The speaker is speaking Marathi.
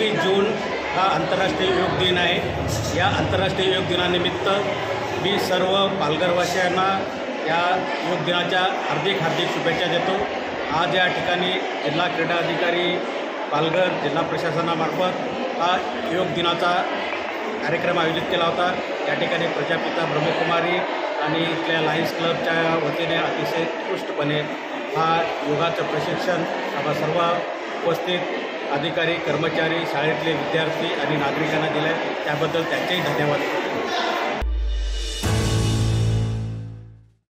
21 जून हा आंतरराष्ट्रीय योग दिन आहे। या आंतरराष्ट्रीय योग दिनानिमित्त मी सर्व पालघरवासियांना या योग दिनाच्या हार्दिक शुभेच्छा देतो। आज या ठिकाणी जिल्हा क्रीडा अधिकारी पालघर जिल्हा प्रशासनामार्फत हा योग दिनाचा कार्यक्रम आयोजित केला होता। या ठिकाणी प्रजापिता ब्रह्मकुमारी आणि इथल्या लायन्स क्लबच्या वतीने अतिशय उत्कृष्टपणे हा योगाचं प्रशिक्षण सर्व उपस्थित अधिकारी कर्मचारी शाळेतले विद्यार्थी आणि नागरिकांना दिले, त्याबद्दल त्यांचेही धन्यवाद।